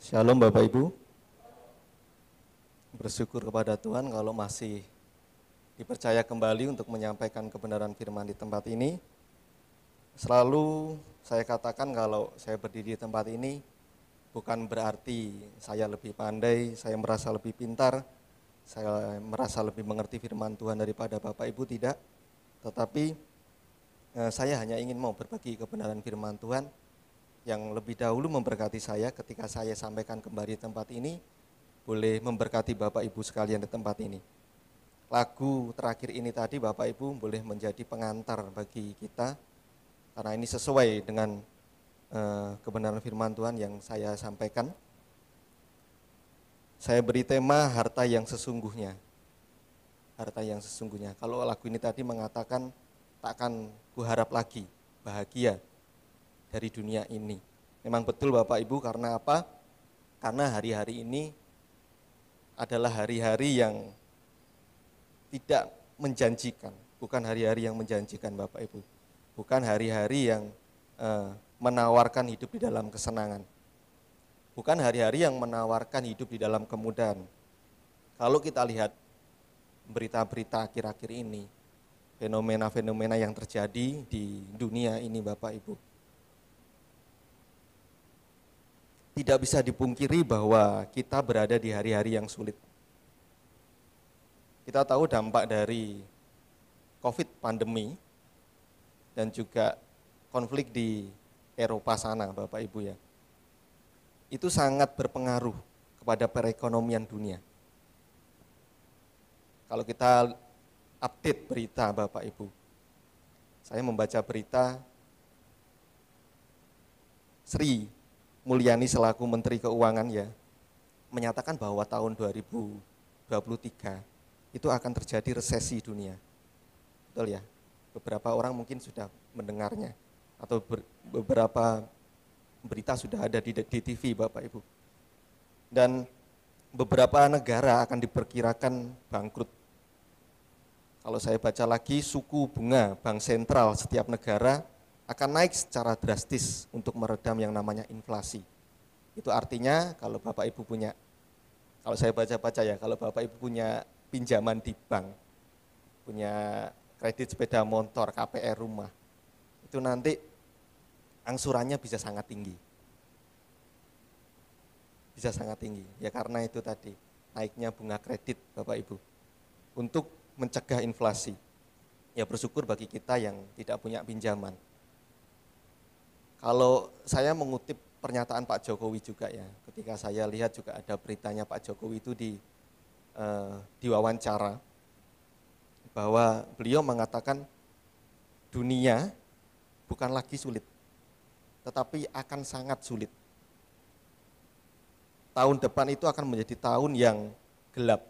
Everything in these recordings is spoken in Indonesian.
Shalom Bapak Ibu, bersyukur kepada Tuhan kalau masih dipercaya kembali untuk menyampaikan kebenaran firman di tempat ini. Selalu saya katakan kalau saya berdiri di tempat ini bukan berarti saya lebih pandai, saya merasa lebih pintar, saya merasa lebih mengerti firman Tuhan daripada Bapak Ibu, tidak. Tetapi saya hanya ingin mau berbagi kebenaran firman Tuhan yang lebih dahulu memberkati saya ketika saya sampaikan kembali di tempat ini, boleh memberkati Bapak Ibu sekalian di tempat ini. Lagu terakhir ini tadi Bapak Ibu boleh menjadi pengantar bagi kita, karena ini sesuai dengan kebenaran firman Tuhan yang saya sampaikan. Saya beri tema harta yang sesungguhnya. Harta yang sesungguhnya. Kalau lagu ini tadi mengatakan takkan kuharap lagi bahagia dari dunia ini. Memang betul Bapak Ibu, karena apa? Karena hari-hari ini adalah hari-hari yang tidak menjanjikan. Bukan hari-hari yang menjanjikan Bapak Ibu. Bukan hari-hari yang menawarkan hidup di dalam kesenangan. Bukan hari-hari yang menawarkan hidup di dalam kemudahan. Kalau kita lihat berita-berita akhir-akhir ini, fenomena-fenomena yang terjadi di dunia ini Bapak Ibu, tidak bisa dipungkiri bahwa kita berada di hari-hari yang sulit. Kita tahu dampak dari COVID pandemi dan juga konflik di Eropa sana Bapak Ibu ya. Itu sangat berpengaruh kepada perekonomian dunia. Kalau kita update berita Bapak Ibu, saya membaca berita Sri Mulyani selaku Menteri Keuangan ya, menyatakan bahwa tahun 2023 itu akan terjadi resesi dunia. Betul ya? Beberapa orang mungkin sudah mendengarnya, atau beberapa berita sudah ada di TV Bapak Ibu. Dan beberapa negara akan diperkirakan bangkrut. Kalau saya baca lagi, suku bunga bank sentral setiap negara akan naik secara drastis untuk meredam yang namanya inflasi. Itu artinya kalau Bapak Ibu punya, kalau saya baca-baca ya, kalau Bapak Ibu punya pinjaman di bank, punya kredit sepeda motor, KPR rumah, itu nanti angsurannya bisa sangat tinggi. Bisa sangat tinggi, ya karena itu tadi, naiknya bunga kredit Bapak Ibu, untuk mencegah inflasi. Ya bersyukur bagi kita yang tidak punya pinjaman. Kalau saya mengutip pernyataan Pak Jokowi juga ya, ketika saya lihat juga ada beritanya Pak Jokowi itu diwawancara, bahwa beliau mengatakan dunia bukan lagi sulit, tetapi akan sangat sulit. Tahun depan itu akan menjadi tahun yang gelap,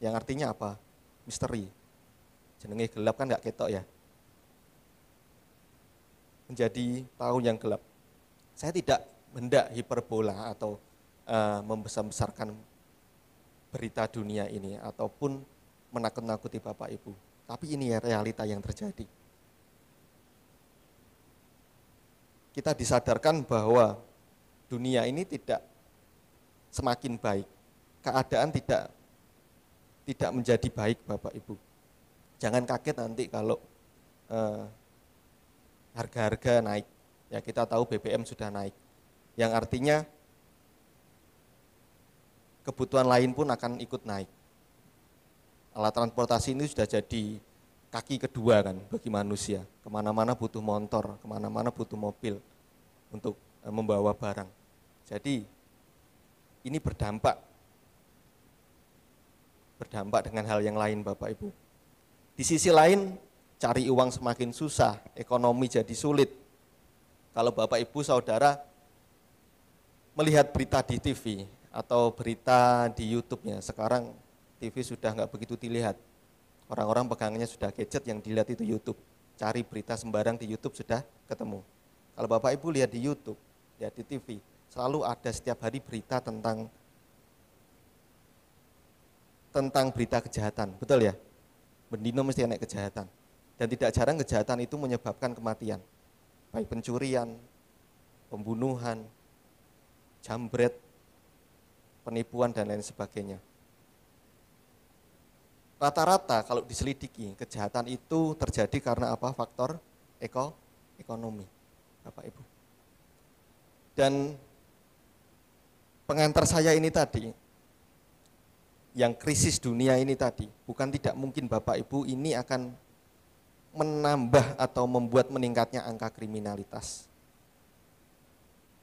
yang artinya apa? Misteri. Jenenge gelap kan gak ketok ya. Menjadi tahun yang gelap. Saya tidak hendak hiperbola atau membesar-besarkan berita dunia ini ataupun menakut-nakuti Bapak Ibu. Tapi ini ya realita yang terjadi. Kita disadarkan bahwa dunia ini tidak semakin baik. Keadaan tidak menjadi baik Bapak Ibu. Jangan kaget nanti kalau harga-harga naik. Ya kita tahu BBM sudah naik. Yang artinya kebutuhan lain pun akan ikut naik. Alat transportasi ini sudah jadi kaki kedua kan bagi manusia. Kemana-mana butuh motor, kemana-mana butuh mobil untuk membawa barang. Jadi ini berdampak dengan hal yang lain Bapak Ibu. Di sisi lain, cari uang semakin susah, ekonomi jadi sulit. Kalau Bapak Ibu Saudara melihat berita di TV atau berita di YouTube-nya, sekarang TV sudah nggak begitu dilihat. Orang-orang pegangannya sudah gadget, yang dilihat itu YouTube. Cari berita sembarang di YouTube sudah ketemu. Kalau Bapak Ibu lihat di YouTube, lihat di TV, selalu ada setiap hari berita tentang berita kejahatan, betul ya? Bendino mesti ada kejahatan. Dan tidak jarang kejahatan itu menyebabkan kematian. Baik pencurian, pembunuhan, jambret, penipuan dan lain sebagainya. Rata-rata kalau diselidiki, kejahatan itu terjadi karena apa? Faktor ekonomi, Bapak Ibu. Dan pengantar saya ini tadi, yang krisis dunia ini tadi, bukan tidak mungkin Bapak Ibu ini akan menambah atau membuat meningkatnya angka kriminalitas.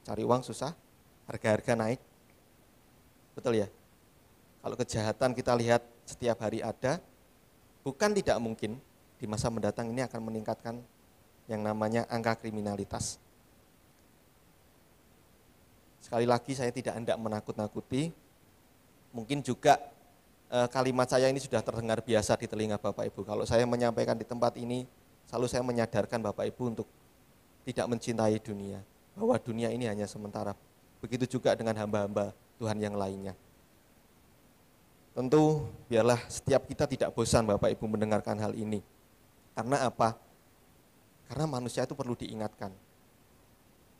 Cari uang susah, harga-harga naik, betul ya? Kalau kejahatan kita lihat setiap hari ada, bukan tidak mungkin di masa mendatang ini akan meningkatkan yang namanya angka kriminalitas. Sekali lagi saya tidak hendak menakut-nakuti, mungkin juga kalimat saya ini sudah terdengar biasa di telinga Bapak Ibu. Kalau saya menyampaikan di tempat ini, selalu saya menyadarkan Bapak Ibu untuk tidak mencintai dunia, bahwa dunia ini hanya sementara. Begitu juga dengan hamba-hamba Tuhan yang lainnya. Tentu biarlah setiap kita tidak bosan Bapak Ibu mendengarkan hal ini. Karena apa? Karena manusia itu perlu diingatkan.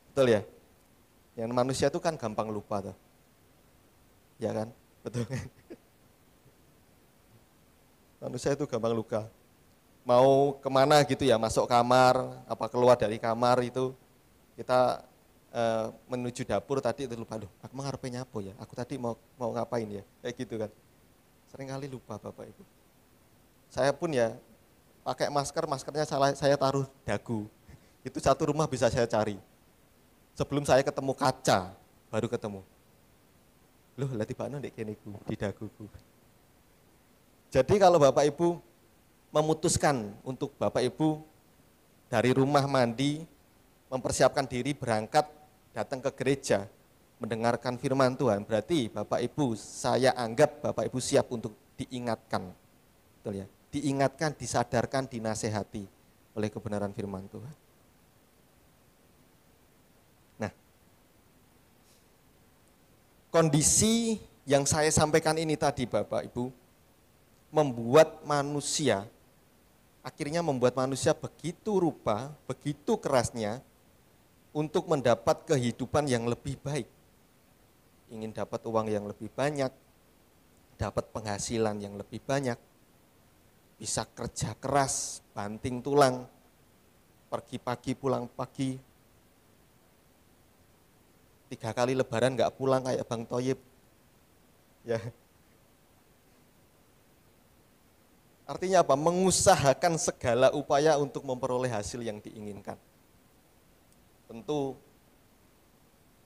Betul ya? Yang manusia itu kan gampang lupa tuh. Ya kan? Betul kan? Manusia itu gampang lupa. Mau kemana gitu ya, masuk kamar, apa keluar dari kamar itu, kita menuju dapur tadi itu lupa, aku mau ngarepe nyapo ya, aku tadi mau ngapain ya, kayak gitu kan. Seringkali lupa Bapak Ibu. Saya pun ya pakai masker, maskernya saya taruh dagu. Itu satu rumah bisa saya cari. Sebelum saya ketemu kaca, baru ketemu. Loh, lah tibane ndek kene ku, di daguku. Jadi kalau Bapak Ibu memutuskan untuk Bapak Ibu dari rumah mandi, mempersiapkan diri berangkat datang ke gereja, mendengarkan firman Tuhan, berarti Bapak Ibu, saya anggap Bapak Ibu siap untuk diingatkan. Betul ya? Diingatkan, disadarkan, dinasehati oleh kebenaran firman Tuhan. Nah, kondisi yang saya sampaikan ini tadi Bapak Ibu, membuat manusia begitu rupa, begitu kerasnya untuk mendapat kehidupan yang lebih baik. Ingin dapat uang yang lebih banyak, dapat penghasilan yang lebih banyak, bisa kerja keras, banting tulang, pergi pagi pulang pagi, 3 kali lebaran nggak pulang kayak Bang Toyib. Ya. Artinya apa? Mengusahakan segala upaya untuk memperoleh hasil yang diinginkan. Tentu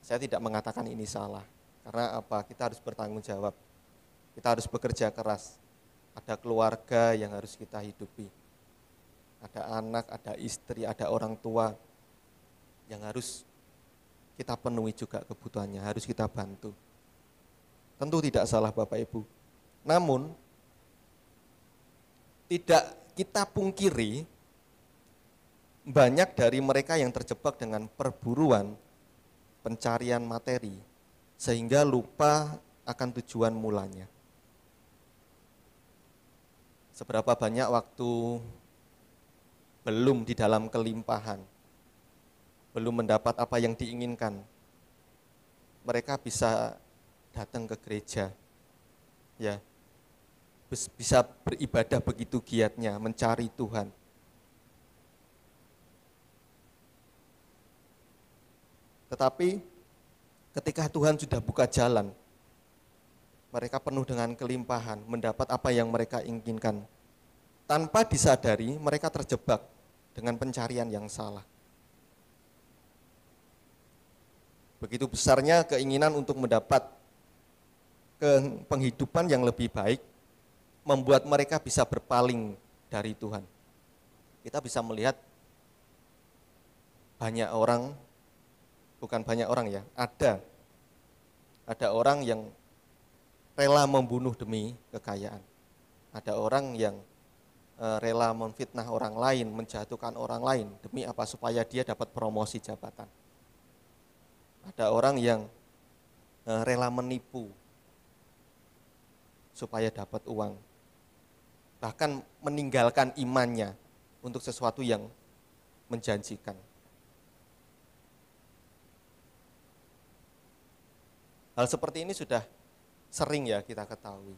saya tidak mengatakan ini salah. Karena apa? Kita harus bertanggung jawab. Kita harus bekerja keras. Ada keluarga yang harus kita hidupi. Ada anak, ada istri, ada orang tua yang harus kita penuhi juga kebutuhannya, harus kita bantu. Tentu tidak salah Bapak Ibu. Namun tidak kita pungkiri, banyak dari mereka yang terjebak dengan perburuan, pencarian materi, sehingga lupa akan tujuan mulanya. Seberapa banyak waktu belum di dalam kelimpahan, belum mendapat apa yang diinginkan, mereka bisa datang ke gereja, ya, bisa beribadah begitu giatnya, mencari Tuhan. Tetapi ketika Tuhan sudah buka jalan, mereka penuh dengan kelimpahan, mendapat apa yang mereka inginkan. Tanpa disadari, mereka terjebak dengan pencarian yang salah. Begitu besarnya keinginan untuk mendapat penghidupan yang lebih baik, membuat mereka bisa berpaling dari Tuhan. Kita bisa melihat banyak orang, bukan banyak orang ya, ada orang yang rela membunuh demi kekayaan. Ada orang yang rela memfitnah orang lain, menjatuhkan orang lain demi apa? Supaya dia dapat promosi jabatan. Ada orang yang rela menipu supaya dapat uang. Bahkan meninggalkan imannya untuk sesuatu yang menjanjikan. Hal seperti ini sudah sering ya kita ketahui.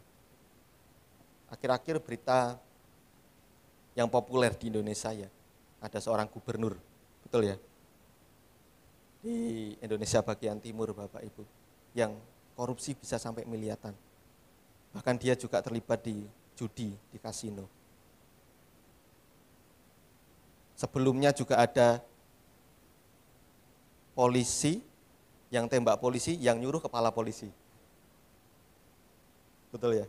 Akhir-akhir berita yang populer di Indonesia ya, ada seorang gubernur, betul ya, di Indonesia bagian timur Bapak Ibu, yang korupsi bisa sampai miliaran. Bahkan dia juga terlibat di judi, di kasino. Sebelumnya juga ada polisi yang tembak polisi, yang nyuruh kepala polisi. Betul ya?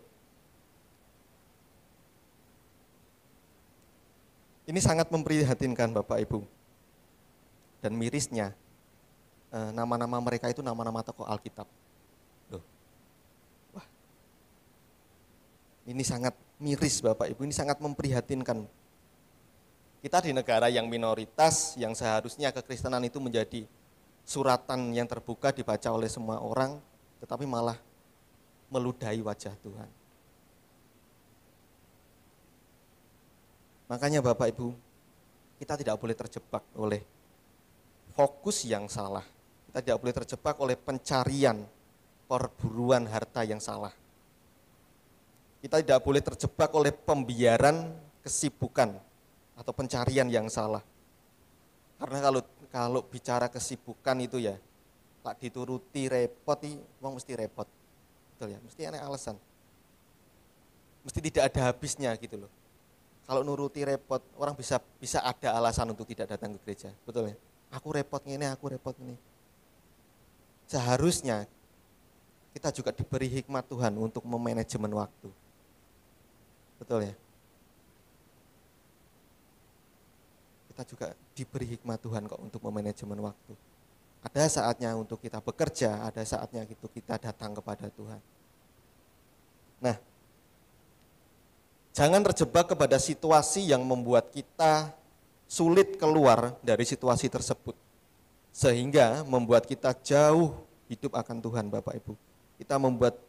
Ini sangat memprihatinkan Bapak Ibu. Dan mirisnya, nama-nama mereka itu nama-nama tokoh Alkitab. Loh. Wah. Ini sangat miris Bapak Ibu, ini sangat memprihatinkan. Kita di negara yang minoritas, yang seharusnya kekristenan itu menjadi suratan yang terbuka dibaca oleh semua orang, tetapi malah meludahi wajah Tuhan. Makanya Bapak Ibu, kita tidak boleh terjebak oleh fokus yang salah. Kita tidak boleh terjebak oleh pencarian, perburuan harta yang salah. Kita tidak boleh terjebak oleh pembiaran kesibukan atau pencarian yang salah. Karena kalau bicara kesibukan itu ya, tak dituruti repot, wong mesti repot. Betul ya, mesti ada alasan. Mesti tidak ada habisnya gitu loh. Kalau nuruti repot, orang bisa ada alasan untuk tidak datang ke gereja, betul ya? Aku repot ini, aku repot ini. Seharusnya kita juga diberi hikmat Tuhan untuk memanajemen waktu. Betul ya? Kita juga diberi hikmat Tuhan kok untuk memanajemen waktu. Ada saatnya untuk kita bekerja, ada saatnya untuk kita datang kepada Tuhan. Nah, jangan terjebak kepada situasi yang membuat kita sulit keluar dari situasi tersebut. Sehingga membuat kita jauh hidup akan Tuhan Bapak Ibu. Kita membuat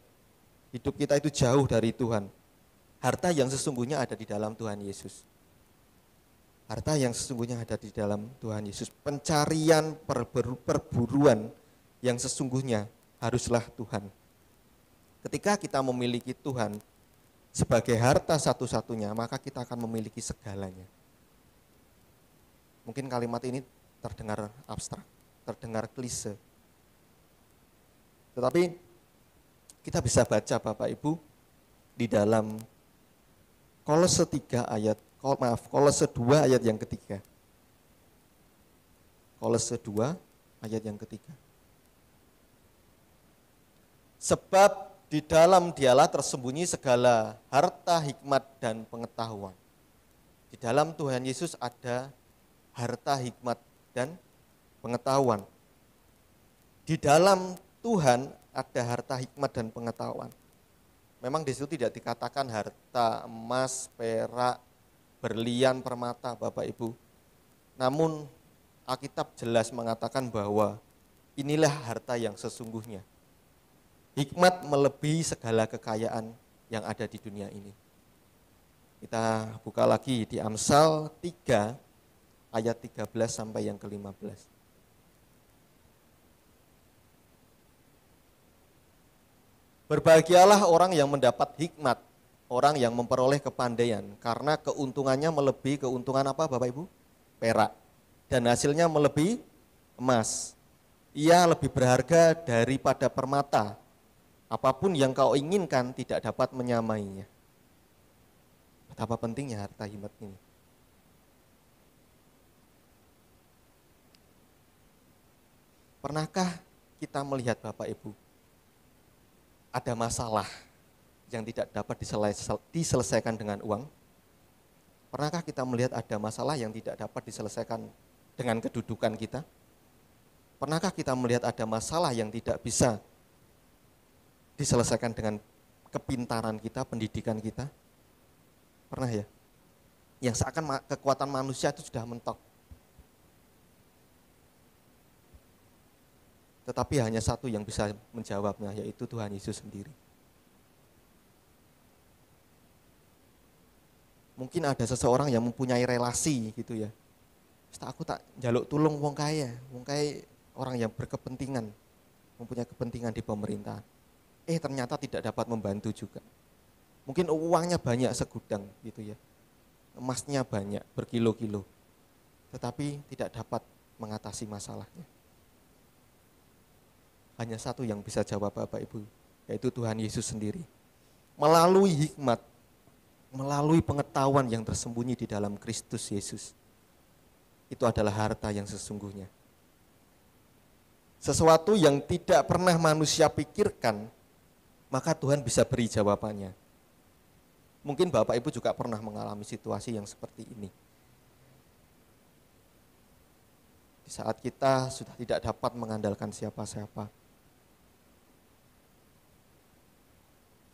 hidup kita itu jauh dari Tuhan. Harta yang sesungguhnya ada di dalam Tuhan Yesus. Harta yang sesungguhnya ada di dalam Tuhan Yesus. Pencarian, perburuan yang sesungguhnya haruslah Tuhan. Ketika kita memiliki Tuhan sebagai harta satu-satunya, maka kita akan memiliki segalanya. Mungkin kalimat ini terdengar abstrak, terdengar klise. Tetapi kita bisa baca Bapak Ibu di dalam Kolose 2 ayat yang ketiga. Kolose 2 ayat yang ketiga. Sebab di dalam Dialah tersembunyi segala harta, hikmat, dan pengetahuan. Di dalam Tuhan Yesus ada harta, hikmat, dan pengetahuan. Di dalam Tuhan ada harta, hikmat, dan pengetahuan. Memang di situ tidak dikatakan harta, emas, perak, berlian, permata, Bapak Ibu. Namun Alkitab jelas mengatakan bahwa inilah harta yang sesungguhnya. Hikmat melebihi segala kekayaan yang ada di dunia ini. Kita buka lagi di Amsal 3 ayat 13 sampai yang ke-15. Berbahagialah orang yang mendapat hikmat, orang yang memperoleh kepandaian, karena keuntungannya melebihi keuntungan apa Bapak Ibu? Perak. Dan hasilnya melebihi emas. Ia lebih berharga daripada permata. Apapun yang kau inginkan tidak dapat menyamainya. Betapa pentingnya harta hikmat ini. Pernahkah kita melihat Bapak Ibu, ada masalah yang tidak dapat diselesaikan dengan uang? Pernahkah kita melihat ada masalah yang tidak dapat diselesaikan dengan kedudukan kita? Pernahkah kita melihat ada masalah yang tidak bisa diselesaikan dengan kepintaran kita, pendidikan kita? Pernah ya? Yang seakan kekuatan manusia itu sudah mentok. Tetapi hanya satu yang bisa menjawabnya, yaitu Tuhan Yesus sendiri. Mungkin ada seseorang yang mempunyai relasi gitu ya. Aku tak njaluk tulung wong kaya orang yang berkepentingan, mempunyai kepentingan di pemerintahan. ternyata tidak dapat membantu juga. Mungkin uangnya banyak segudang gitu ya, emasnya banyak berkilo-kilo, tetapi tidak dapat mengatasi masalahnya. Hanya satu yang bisa jawab Bapak Ibu, yaitu Tuhan Yesus sendiri. Melalui hikmat, melalui pengetahuan yang tersembunyi di dalam Kristus Yesus. Itu adalah harta yang sesungguhnya. Sesuatu yang tidak pernah manusia pikirkan, maka Tuhan bisa beri jawabannya. Mungkin Bapak Ibu juga pernah mengalami situasi yang seperti ini. Di saat kita sudah tidak dapat mengandalkan siapa-siapa,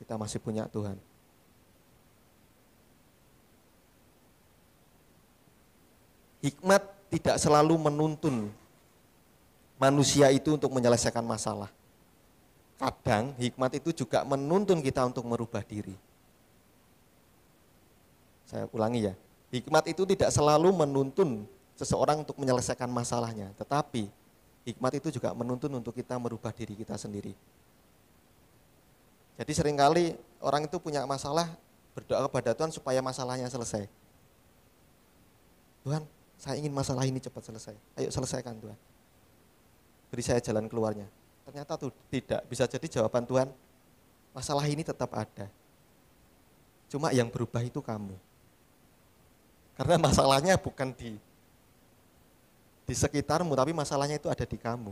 kita masih punya Tuhan. Hikmat tidak selalu menuntun manusia itu untuk menyelesaikan masalah. Kadang hikmat itu juga menuntun kita untuk merubah diri. Saya ulangi ya, hikmat itu tidak selalu menuntun seseorang untuk menyelesaikan masalahnya, tetapi hikmat itu juga menuntun untuk kita merubah diri kita sendiri. Jadi seringkali orang itu punya masalah, berdoa kepada Tuhan supaya masalahnya selesai. Tuhan, saya ingin masalah ini cepat selesai. Ayo selesaikan Tuhan. Beri saya jalan keluarnya. Ternyata tuh tidak, bisa jadi jawaban Tuhan, masalah ini tetap ada. Cuma yang berubah itu kamu. Karena masalahnya bukan di sekitarmu, tapi masalahnya itu ada di kamu.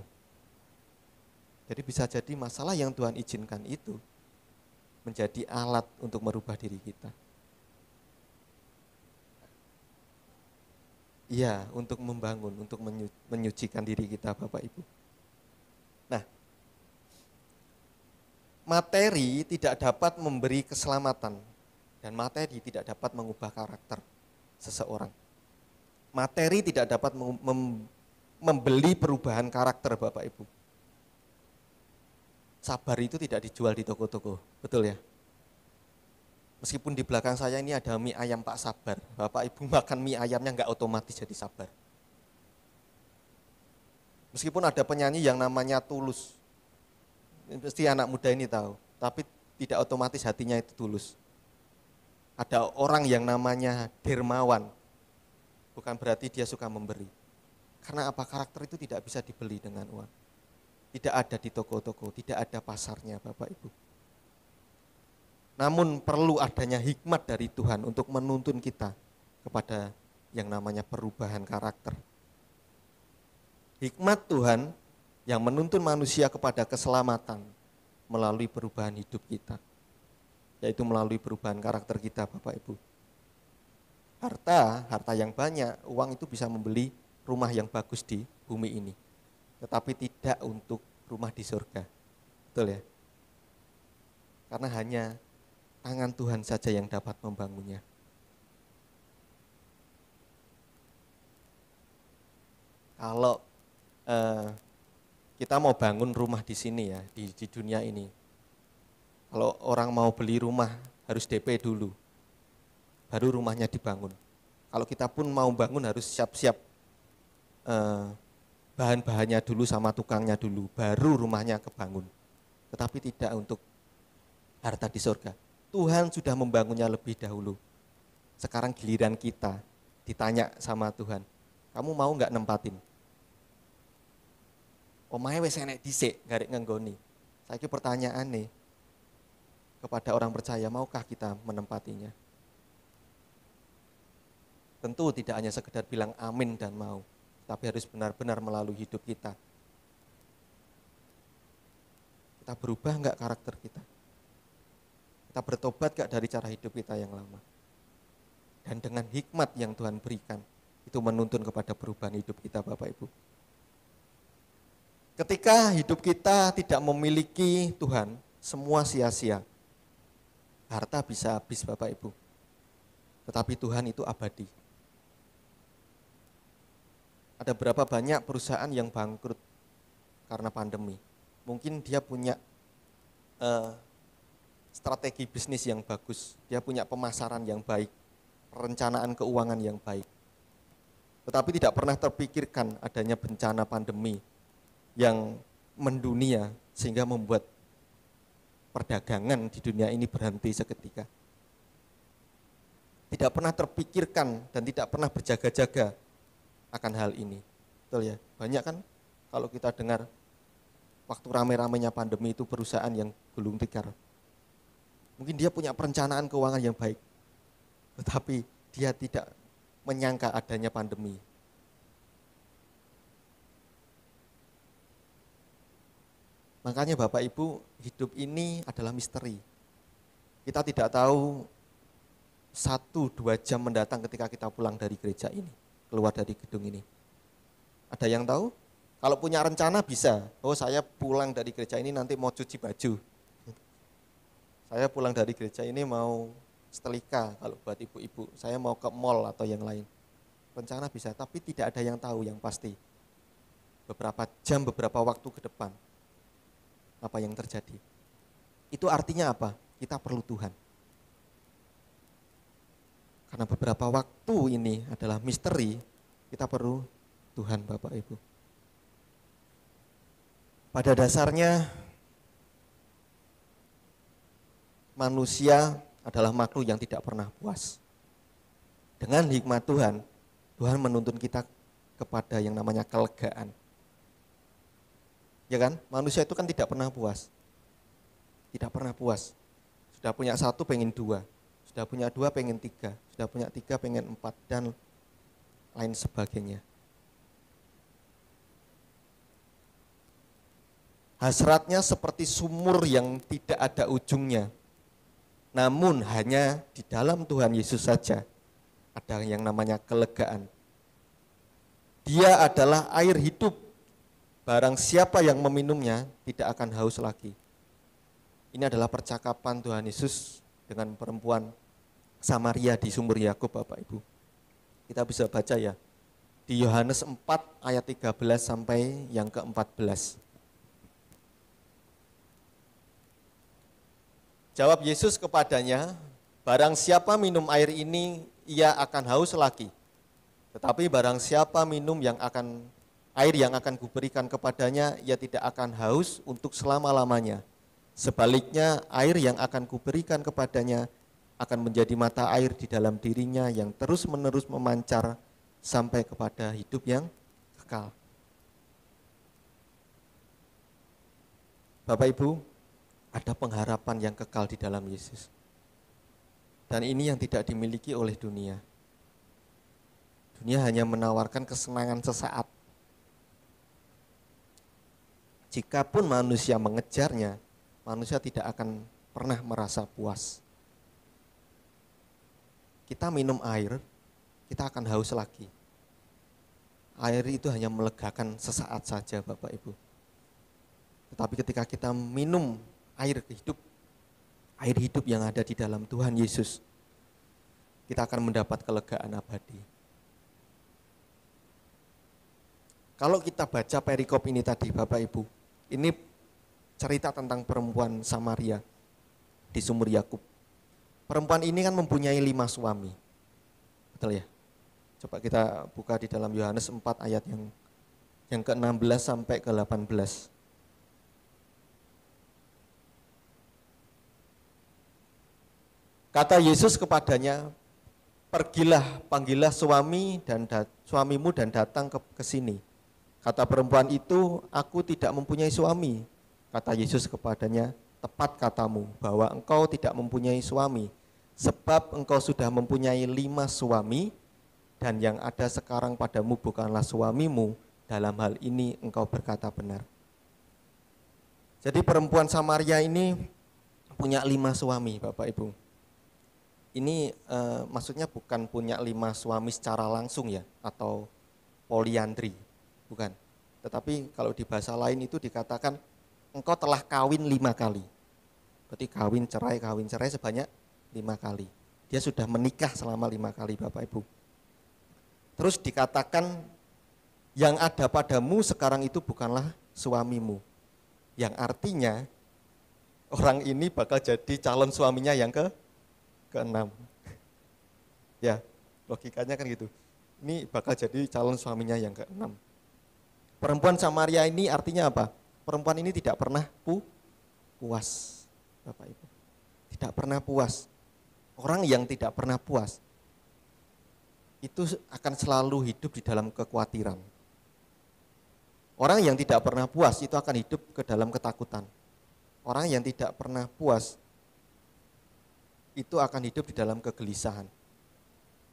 Jadi bisa jadi masalah yang Tuhan izinkan itu menjadi alat untuk merubah diri kita. Iya, untuk membangun, untuk menyucikan diri kita Bapak Ibu. Nah, materi tidak dapat memberi keselamatan dan materi tidak dapat mengubah karakter seseorang. Materi tidak dapat membeli perubahan karakter Bapak Ibu. Sabar itu tidak dijual di toko-toko, betul ya? Meskipun di belakang saya ini ada mie ayam Pak Sabar, Bapak Ibu makan mie ayamnya nggak otomatis jadi sabar. Meskipun ada penyanyi yang namanya Tulus, pasti anak muda ini tahu, tapi tidak otomatis hatinya itu tulus. Ada orang yang namanya dermawan, bukan berarti dia suka memberi. Karena apa? Karakter itu tidak bisa dibeli dengan uang. Tidak ada di toko-toko, tidak ada pasarnya Bapak Ibu. Namun perlu adanya hikmat dari Tuhan untuk menuntun kita kepada yang namanya perubahan karakter. Hikmat Tuhan yang menuntun manusia kepada keselamatan melalui perubahan hidup kita, yaitu melalui perubahan karakter kita Bapak Ibu. Harta yang banyak, uang itu bisa membeli rumah yang bagus di bumi ini, tetapi tidak untuk rumah di surga. Betul ya? Karena hanya tangan Tuhan saja yang dapat membangunnya. Kalau kita mau bangun rumah di sini ya, di dunia ini, kalau orang mau beli rumah harus DP dulu, baru rumahnya dibangun. Kalau kita pun mau bangun harus siap-siap bahan-bahannya dulu sama tukangnya dulu, baru rumahnya kebangun. Tetapi tidak untuk harta di surga. Tuhan sudah membangunnya lebih dahulu. Sekarang giliran kita ditanya sama Tuhan, kamu mau nggak nempatin? Omahe wis enek dhisik garek ngenggoni. Saiki pertanyaan nih kepada orang percaya, maukah kita menempatinya? Tentu tidak hanya sekedar bilang amin dan mau, tapi harus benar-benar melalui hidup kita. Kita berubah enggak karakter kita? Kita bertobat enggak dari cara hidup kita yang lama? Dan dengan hikmat yang Tuhan berikan, itu menuntun kepada perubahan hidup kita Bapak Ibu. Ketika hidup kita tidak memiliki Tuhan, semua sia-sia. Harta bisa habis Bapak Ibu, tetapi Tuhan itu abadi. Ada berapa banyak perusahaan yang bangkrut karena pandemi. Mungkin dia punya strategi bisnis yang bagus, dia punya pemasaran yang baik, perencanaan keuangan yang baik. Tetapi tidak pernah terpikirkan adanya bencana pandemi yang mendunia sehingga membuat perdagangan di dunia ini berhenti seketika. Tidak pernah terpikirkan dan tidak pernah berjaga-jaga akan hal ini. Betul ya? Banyak kan kalau kita dengar waktu rame-ramenya pandemi itu perusahaan yang gulung tikar. Mungkin dia punya perencanaan keuangan yang baik, tetapi dia tidak menyangka adanya pandemi. Makanya Bapak Ibu, hidup ini adalah misteri. Kita tidak tahu 1-2 jam mendatang ketika kita pulang dari gereja ini, keluar dari gedung ini. Ada yang tahu? Kalau punya rencana bisa, oh saya pulang dari gereja ini nanti mau cuci baju. Saya pulang dari gereja ini mau setrika kalau buat ibu-ibu, saya mau ke mall atau yang lain. Rencana bisa, tapi tidak ada yang tahu yang pasti. Beberapa jam, beberapa waktu ke depan, apa yang terjadi. Itu artinya apa? Kita perlu Tuhan. Karena beberapa waktu ini adalah misteri, kita perlu Tuhan Bapak Ibu. Pada dasarnya, manusia adalah makhluk yang tidak pernah puas. Dengan hikmat Tuhan, Tuhan menuntun kita kepada yang namanya kelegaan. Ya kan? Manusia itu kan tidak pernah puas. Tidak pernah puas. Sudah punya 1 pengen 2, sudah punya 2 pengen 3, sudah punya 3 pengen 4, dan lain sebagainya. Hasratnya seperti sumur yang tidak ada ujungnya. Namun hanya di dalam Tuhan Yesus saja ada yang namanya kelegaan. Dia adalah air hidup. Barang siapa yang meminumnya tidak akan haus lagi. Ini adalah percakapan Tuhan Yesus dengan perempuan Samaria di sumur Yakub, Bapak Ibu. Kita bisa baca ya, di Yohanes 4 ayat 13 sampai yang ke-14. Jawab Yesus kepadanya, barang siapa minum air ini, ia akan haus lagi. Tetapi barang siapa minum air yang akan kuberikan kepadanya, ia tidak akan haus untuk selama-lamanya. Sebaliknya, air yang akan kuberikan kepadanya akan menjadi mata air di dalam dirinya yang terus-menerus memancar sampai kepada hidup yang kekal. Bapak Ibu, ada pengharapan yang kekal di dalam Yesus. Dan ini yang tidak dimiliki oleh dunia. Dunia hanya menawarkan kesenangan sesaat. Jikapun manusia mengejarnya, manusia tidak akan pernah merasa puas. Kita minum air, kita akan haus lagi. Air itu hanya melegakan sesaat saja, Bapak Ibu. Tetapi ketika kita minum air hidup yang ada di dalam Tuhan Yesus, kita akan mendapat kelegaan abadi. Kalau kita baca perikop ini tadi, Bapak Ibu, ini cerita tentang perempuan Samaria di sumur Yakub. Perempuan ini kan mempunyai 5 suami. Betul ya? Coba kita buka di dalam Yohanes 4 ayat yang ke-16 sampai ke-18. Kata Yesus kepadanya, pergilah, panggillah suamimu dan datang ke sini. Kata perempuan itu, aku tidak mempunyai suami. Kata Yesus kepadanya, tepat katamu bahwa engkau tidak mempunyai suami, sebab engkau sudah mempunyai 5 suami, dan yang ada sekarang padamu bukanlah suamimu. Dalam hal ini engkau berkata benar. Jadi perempuan Samaria ini punya 5 suami, Bapak Ibu. Ini maksudnya bukan punya 5 suami secara langsung ya, atau poliandri, bukan. Tetapi kalau di bahasa lain itu dikatakan engkau telah kawin 5 kali. Berarti kawin cerai sebanyak 5 kali. Dia sudah menikah selama 5 kali, Bapak Ibu. Terus dikatakan yang ada padamu sekarang itu bukanlah suamimu. Yang artinya orang ini bakal jadi calon suaminya yang ke-6. Ya, logikanya kan gitu. Ini bakal jadi calon suaminya yang ke-6. Perempuan Samaria ini artinya apa? Perempuan ini tidak pernah puas. Bapak Ibu. Tidak pernah puas. Orang yang tidak pernah puas itu akan selalu hidup di dalam kekhawatiran. Orang yang tidak pernah puas itu akan hidup ke dalam ketakutan. Orang yang tidak pernah puas itu akan hidup di dalam kegelisahan.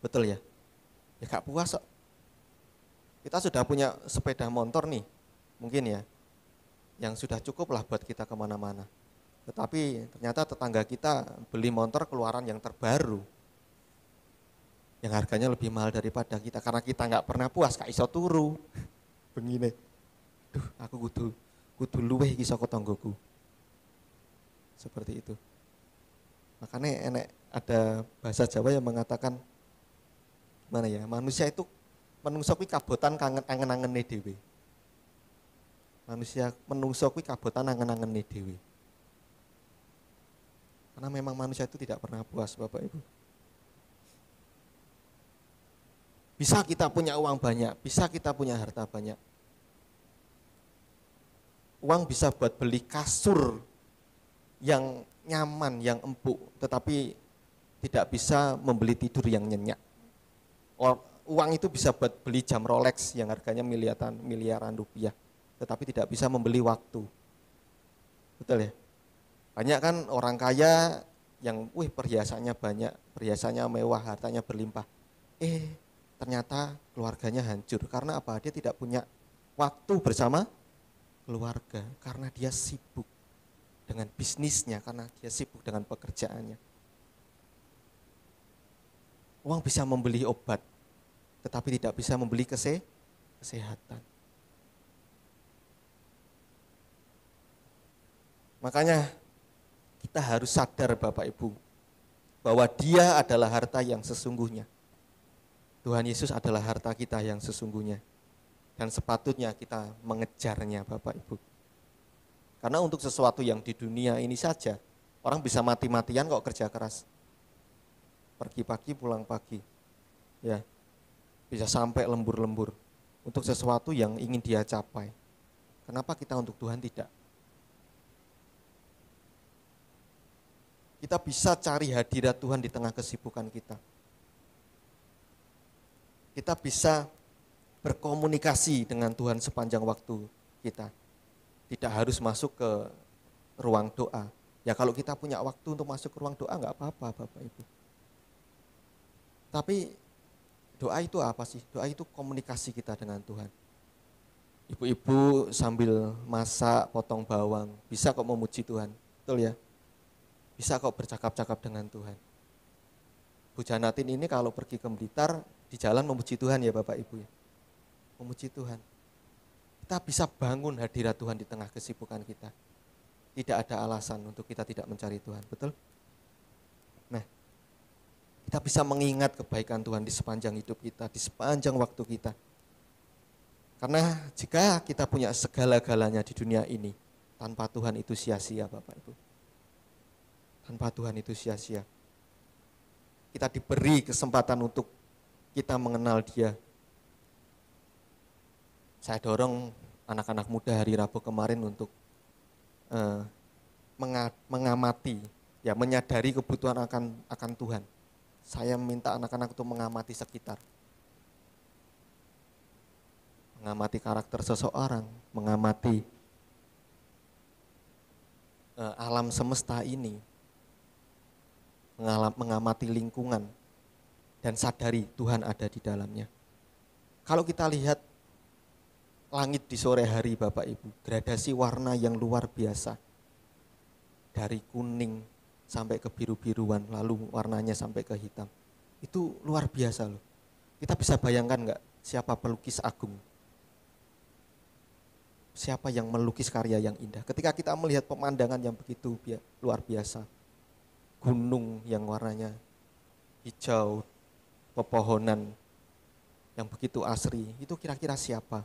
Betul ya? Ya gak puas kok. Kita sudah punya sepeda motor nih, mungkin ya, yang sudah cukup lah buat kita kemana-mana. Tetapi ternyata tetangga kita beli motor keluaran yang terbaru, yang harganya lebih mahal daripada kita, karena kita nggak pernah puas, gak iso turu. Begini, duh aku kudu luweh iki saka tanggoku. Seperti itu. Makanya enek ada bahasa Jawa yang mengatakan gimana ya, manusia kuwi kabotan angen-angene dhewe. Menungso kuwi kabotan angen-angene dhewe. Karena memang manusia itu tidak pernah puas, Bapak Ibu. Bisa kita punya uang banyak, bisa kita punya harta banyak. Uang bisa buat beli kasur yang nyaman, yang empuk, tetapi tidak bisa membeli tidur yang nyenyak. Uang itu bisa buat beli jam Rolex yang harganya miliaran rupiah, tetapi tidak bisa membeli waktu. Betul ya? Banyak kan orang kaya yang perhiasannya banyak, perhiasannya mewah, hartanya berlimpah. Ternyata keluarganya hancur. Karena apa? Dia tidak punya waktu bersama keluarga, karena dia sibuk dengan bisnisnya, karena dia sibuk dengan pekerjaannya. Uang bisa membeli obat, tetapi tidak bisa membeli kesehatan. Makanya kita harus sadar Bapak Ibu, bahwa Dia adalah harta yang sesungguhnya. Tuhan Yesus adalah harta kita yang sesungguhnya. Dan sepatutnya kita mengejarnya Bapak Ibu. Karena untuk sesuatu yang di dunia ini saja, orang bisa mati-matian kok kerja keras. Pergi pagi, pulang pagi. Ya, bisa sampai lembur-lembur untuk sesuatu yang ingin dia capai. Kenapa kita untuk Tuhan tidak? Kita bisa cari hadirat Tuhan di tengah kesibukan kita. Kita bisa berkomunikasi dengan Tuhan sepanjang waktu kita. Tidak harus masuk ke ruang doa. Ya kalau kita punya waktu untuk masuk ke ruang doa enggak apa-apa Bapak Ibu. Tapi doa itu apa sih? Doa itu komunikasi kita dengan Tuhan. Ibu-ibu sambil masak, potong bawang, bisa kok memuji Tuhan. Betul ya? Bisa kok bercakap-cakap dengan Tuhan. Bu Janatin ini kalau pergi ke Blitar, di jalan memuji Tuhan ya Bapak Ibu ya. Memuji Tuhan. Kita bisa bangun hadirat Tuhan di tengah kesibukan kita. Tidak ada alasan untuk kita tidak mencari Tuhan, betul? Nah, kita bisa mengingat kebaikan Tuhan di sepanjang hidup kita, di sepanjang waktu kita. Karena jika kita punya segala-galanya di dunia ini, tanpa Tuhan itu sia-sia Bapak Ibu. Tanpa Tuhan itu sia-sia. Kita diberi kesempatan untuk kita mengenal Dia. Saya dorong anak-anak muda hari Rabu kemarin untuk mengamati, ya menyadari kebutuhan akan Tuhan. Saya minta anak-anak untuk mengamati sekitar. Mengamati karakter seseorang, mengamati alam semesta ini, mengamati lingkungan, dan sadari Tuhan ada di dalamnya. Kalau kita lihat langit di sore hari Bapak Ibu, gradasi warna yang luar biasa. Dari kuning sampai ke biru-biruan, lalu warnanya sampai ke hitam. Itu luar biasa loh. Kita bisa bayangkan enggak siapa pelukis agung? Siapa yang melukis karya yang indah? Ketika kita melihat pemandangan yang begitu luar biasa, gunung yang warnanya hijau, pepohonan yang begitu asri, itu kira-kira siapa?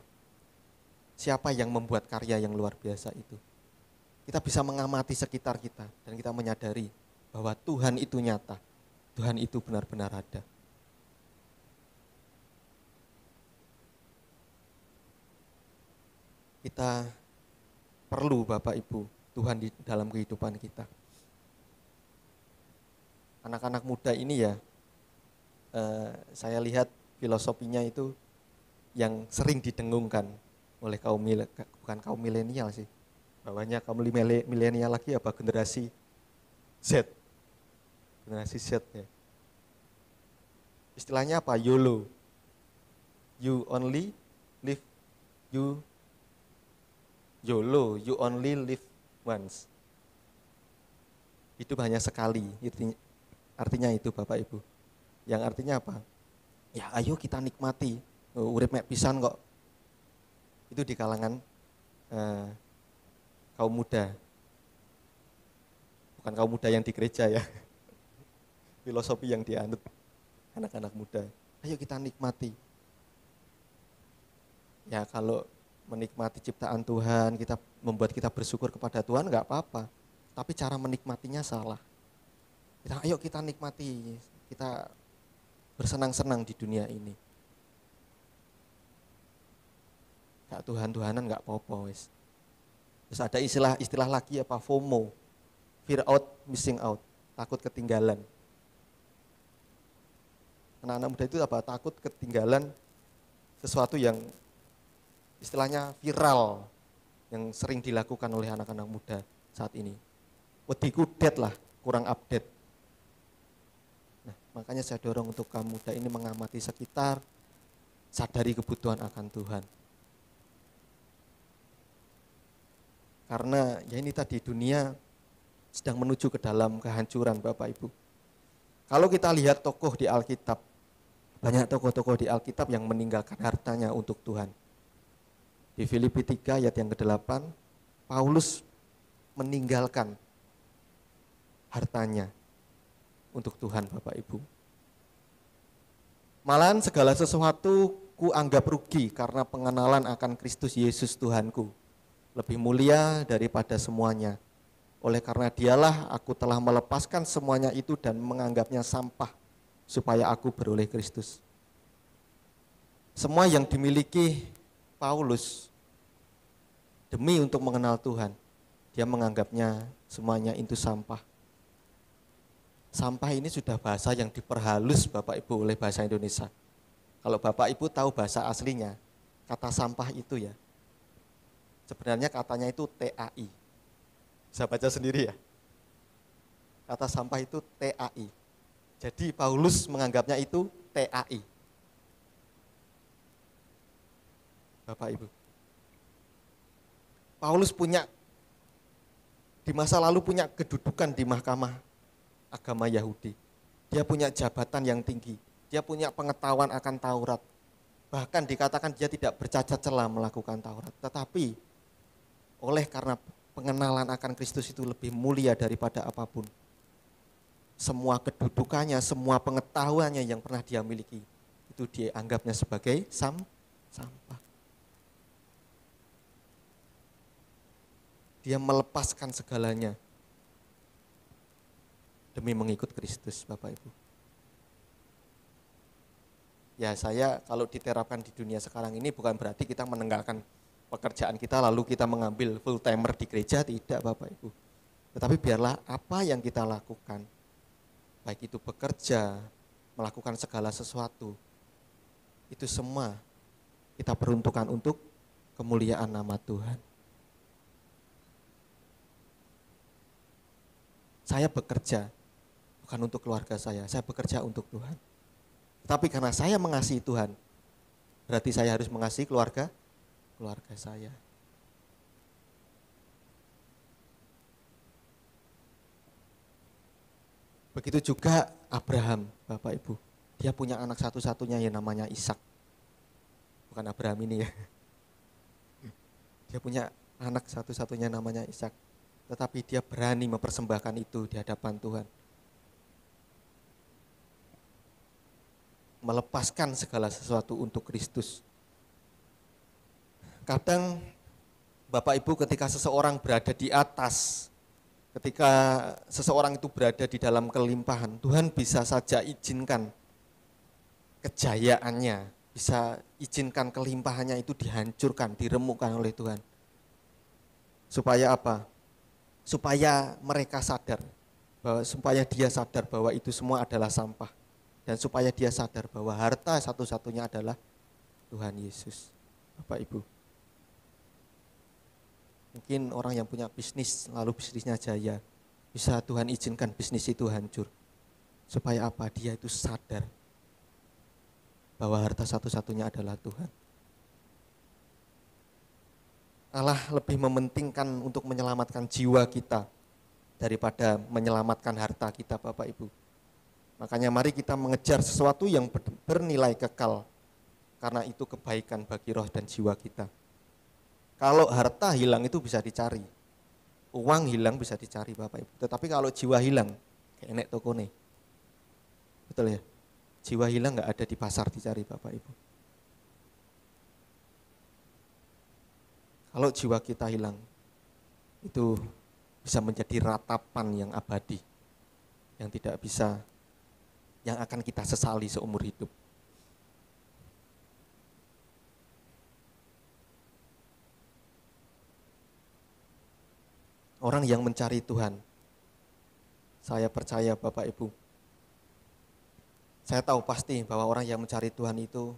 Siapa yang membuat karya yang luar biasa itu? Kita bisa mengamati sekitar kita dan kita menyadari bahwa Tuhan itu nyata, Tuhan itu benar-benar ada. Kita perlu Bapak Ibu Tuhan di dalam kehidupan kita. anak-anak muda ini ya, saya lihat filosofinya itu yang sering didengungkan oleh bukan kaum milenial sih, bawahnya kaum milenial lagi apa generasi Z, ya. Istilahnya apa? YOLO, you only live, YOLO, you only live once. Hidup hanya sekali, artinya itu Bapak Ibu. Yang artinya apa? Ya ayo kita nikmati, urip mek pisan kok. Itu di kalangan kaum muda. Bukan kaum muda yang di gereja ya. Filosofi yang dianut anak-anak muda. Ayo kita nikmati. Ya kalau menikmati ciptaan Tuhan, kita membuat kita bersyukur kepada Tuhan enggak apa-apa. Tapi cara menikmatinya salah. Ayo kita nikmati, kita bersenang-senang di dunia ini. Gak Tuhan-Tuhanan gak apa-apa wis. Terus ada istilah lagi apa? FOMO, fear out, missing out, takut ketinggalan. Anak-anak muda itu apa? Takut ketinggalan sesuatu yang istilahnya viral, yang sering dilakukan oleh anak-anak muda saat ini. Wediku dead lah, kurang update. Nah, makanya saya dorong untuk kaum muda ini mengamati sekitar, sadari kebutuhan akan Tuhan. Karena ya ini tadi dunia sedang menuju ke dalam kehancuran Bapak Ibu. Kalau kita lihat tokoh di Alkitab, banyak tokoh-tokoh di Alkitab yang meninggalkan hartanya untuk Tuhan. Di Filipi 3 ayat yang ke-8, Paulus meninggalkan hartanya untuk Tuhan Bapak Ibu. Malahan segala sesuatu ku anggap rugi karena pengenalan akan Kristus Yesus Tuhanku. Lebih mulia daripada semuanya. Oleh karena dialah aku telah melepaskan semuanya itu dan menganggapnya sampah supaya aku beroleh Kristus. Semua yang dimiliki Paulus demi untuk mengenal Tuhan, dia menganggapnya semuanya itu sampah. Sampah ini sudah bahasa yang diperhalus Bapak Ibu oleh bahasa Indonesia. Kalau Bapak Ibu tahu bahasa aslinya, kata sampah itu ya, sebenarnya katanya itu TAI. Bisa baca sendiri ya. Kata sampah itu TAI. Jadi Paulus menganggapnya itu TAI. Bapak Ibu. Paulus di masa lalu punya kedudukan di mahkamah agama Yahudi. Dia punya jabatan yang tinggi. Dia punya pengetahuan akan Taurat. Bahkan dikatakan dia tidak bercacat celah melakukan Taurat. Tetapi karena pengenalan akan Kristus itu lebih mulia daripada apapun. Semua kedudukannya, semua pengetahuannya yang pernah dia miliki, itu dianggapnya sebagai sampah. Dia melepaskan segalanya demi mengikut Kristus, Bapak Ibu. Ya saya kalau diterapkan di dunia sekarang ini bukan berarti kita meninggalkan pekerjaan kita lalu kita mengambil full timer di gereja, tidak Bapak Ibu. Tetapi biarlah apa yang kita lakukan, baik itu bekerja, melakukan segala sesuatu, itu semua kita peruntukkan untuk kemuliaan nama Tuhan. Saya bekerja bukan untuk keluarga saya bekerja untuk Tuhan. Tapi karena saya mengasihi Tuhan, berarti saya harus mengasihi keluarga saya. Begitu juga Abraham, Bapak Ibu. Dia punya anak satu-satunya yang namanya Ishak. Bukan Abraham ini ya. Dia punya anak satu-satunya namanya Ishak. Tetapi dia berani mempersembahkan itu di hadapan Tuhan. Melepaskan segala sesuatu untuk Kristus. Kadang Bapak Ibu ketika seseorang berada di atas, ketika seseorang itu berada di dalam kelimpahan, Tuhan bisa saja izinkan kejayaannya, bisa izinkan kelimpahannya itu dihancurkan, diremukkan oleh Tuhan. Supaya apa? Supaya mereka sadar bahwa supaya dia sadar bahwa itu semua adalah sampah. Dan supaya dia sadar bahwa harta satu-satunya adalah Tuhan Yesus. Bapak Ibu. Mungkin orang yang punya bisnis, lalu bisnisnya jaya, bisa Tuhan izinkan bisnis itu hancur. Supaya apa? Dia itu sadar bahwa harta satu-satunya adalah Tuhan. Allah lebih mementingkan untuk menyelamatkan jiwa kita daripada menyelamatkan harta kita, Bapak Ibu. Makanya mari kita mengejar sesuatu yang bernilai kekal, karena itu kebaikan bagi roh dan jiwa kita. Kalau harta hilang itu bisa dicari, uang hilang bisa dicari, Bapak Ibu. Tetapi kalau jiwa hilang, kayak nek tokone, betul ya? Jiwa hilang nggak ada di pasar dicari, Bapak Ibu. Kalau jiwa kita hilang, itu bisa menjadi ratapan yang abadi, yang tidak bisa, yang akan kita sesali seumur hidup. Orang yang mencari Tuhan, saya percaya Bapak Ibu, saya tahu pasti bahwa orang yang mencari Tuhan itu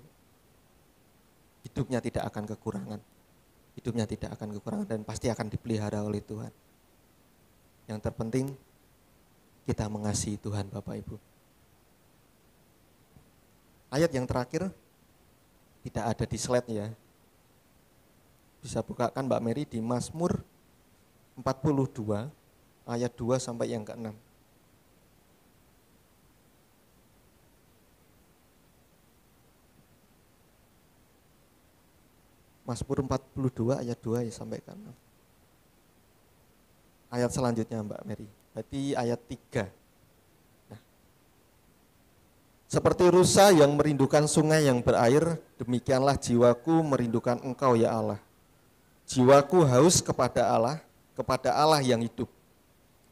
hidupnya tidak akan kekurangan. Hidupnya tidak akan kekurangan dan pasti akan dipelihara oleh Tuhan. Yang terpenting kita mengasihi Tuhan, Bapak Ibu. Ayat yang terakhir tidak ada di slide ya. Bisa bukakan Mbak Mary di Mazmur 42 ayat 2 sampai yang ke-6. Mazmur 42 ayat 2 sampai ke-6. Ayat selanjutnya Mbak Mary, berarti ayat 3. Nah, seperti rusa yang merindukan sungai yang berair, demikianlah jiwaku merindukan Engkau ya Allah. Jiwaku haus kepada Allah yang hidup.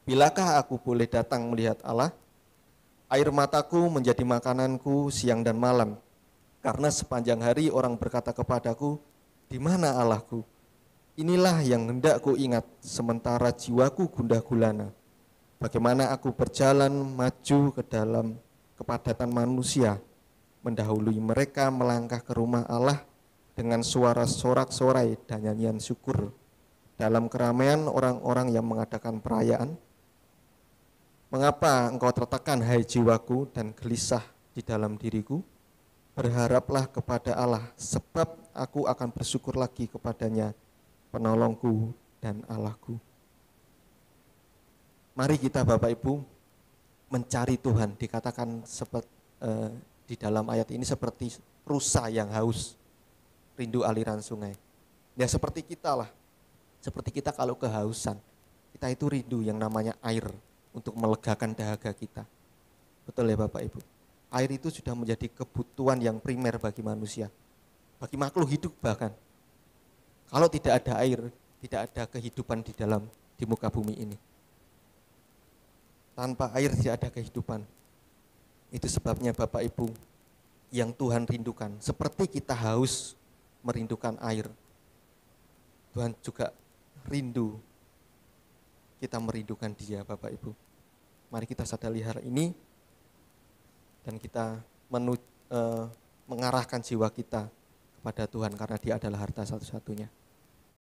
Bilakah aku boleh datang melihat Allah? Air mataku menjadi makananku siang dan malam. Karena sepanjang hari orang berkata kepadaku, di mana Allahku? Inilah yang hendak ku ingat, sementara jiwaku gundah gulana. Bagaimana aku berjalan maju ke dalam kepadatan manusia, mendahului mereka melangkah ke rumah Allah dengan suara sorak-sorai dan nyanyian syukur. Dalam keramaian orang-orang yang mengadakan perayaan, mengapa engkau tertekan hai jiwaku dan gelisah di dalam diriku? Berharaplah kepada Allah, sebab aku akan bersyukur lagi kepadanya, penolongku dan Allahku. Mari kita Bapak Ibu mencari Tuhan, dikatakan di dalam ayat ini seperti rusa yang haus, rindu aliran sungai. Ya seperti kita lah, seperti kita kalau kehausan, kita itu rindu yang namanya air untuk melegakan dahaga kita. Betul ya Bapak Ibu? Air itu sudah menjadi kebutuhan yang primer bagi manusia, bagi makhluk hidup bahkan. Kalau tidak ada air, tidak ada kehidupan di muka bumi ini. Tanpa air tidak ada kehidupan. Itu sebabnya Bapak Ibu yang Tuhan rindukan, seperti kita haus merindukan air, Tuhan juga rindu kita merindukan Dia, Bapak Ibu. Mari kita sadari hal ini dan kita mengarahkan jiwa kita kepada Tuhan karena Dia adalah harta satu-satunya.